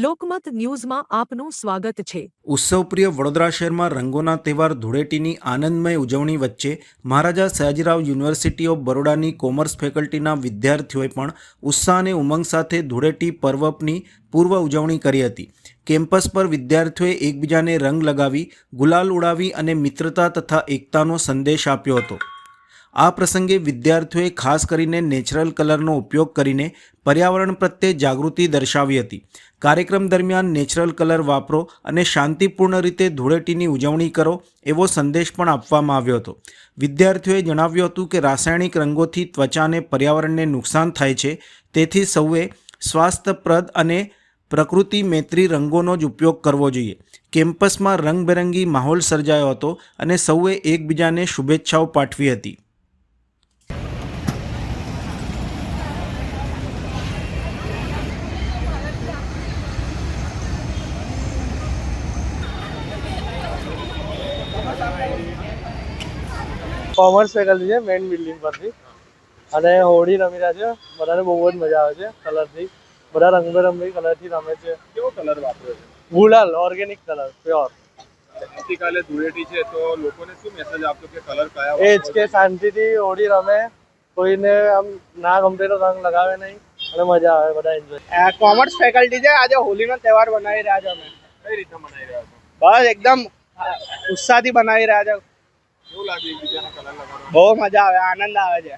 લોકમત ન્યૂઝમાં આપનું સ્વાગત છે। ઉત્સવપ્રિય વડોદરા શહેરમાં રંગોના તહેવાર ધૂળેટીની આનંદમય ઉજવણી વચ્ચે Maharaja Sayajirao university of બરોડાની commerce ફેકલ્ટીના વિદ્યાર્થીઓએ પણ ઉત્સાહ અને ઉમંગ સાથે ધૂળેટી પર્વની પૂર્વ ઉજવણી કરી હતી। કેમ્પસ પર વિદ્યાર્થીઓએ એકબીજાને રંગ લગાવી, ગુલાલ ઉડાવી અને મિત્રતા તથા એકતાનો સંદેશ આપ્યો હતો। આ પ્રસંગે વિદ્યાર્થીઓએ ખાસ કરીને નેચરલ કલરનો ઉપયોગ કરીને પર્યાવરણ પ્રત્યે જાગૃતિ દર્શાવી હતી। કાર્યક્રમ દરમિયાન નેચરલ કલર વાપરો અને શાંતિપૂર્ણ રીતે ધૂળેટીની ઉજવણી કરો એવો સંદેશ પણ આપવામાં આવ્યો હતો। વિદ્યાર્થીઓએ જણાવ્યું હતું કે રાસાયણિક રંગોથી ત્વચા અને પર્યાવરણને નુકસાન થાય છે, તેથી સૌએ સ્વાસ્થ્યપ્રદ અને પ્રકૃતિ મૈત્રી રંગોનો જ ઉપયોગ કરવો જોઈએ। કેમ્પસમાં રંગબેરંગી માહોલ સર્જાયો હતો અને સૌએ એકબીજાને શુભેચ્છાઓ પાઠવી હતી। કોમર્સ ફેકલ્ટી છે મેઇન બિલ્ડિંગ પરથી અને હોળી રમી રહ્યા છે। બધાને બહુ જ મજા આવે છે કલરથી। બધા રંગબેરંગી કલરથી રમે છે। કેવો કલર વાપર્યો છે? ગુલાલ, ઓર્ગેનિક કલર, પ્યોર। આવતીકાલે ધૂળેટી છે તો લોકોને શું મેસેજ આપશો કે કલર કયા એ જ કે શાંતિથી હોળી રમે, કોઈને આમ ના ગમતે તો રંગ લગાવે નહીં અને મજા આવે, બધા એન્જોય। કોમર્સ ફેકલ્ટી છે, આજે હોળીનો તહેવાર બનાવી રહ્યા છે। અમે કઈ રીતે મનાઈ રહ્યા છો? બસ એકદમ ઉત્સાહથી બનાવી રહ્યા છે। કેવું લાગે એકબીજાને કલર લગાવવાનું? બહુ મજા આવે, આનંદ આવે છે।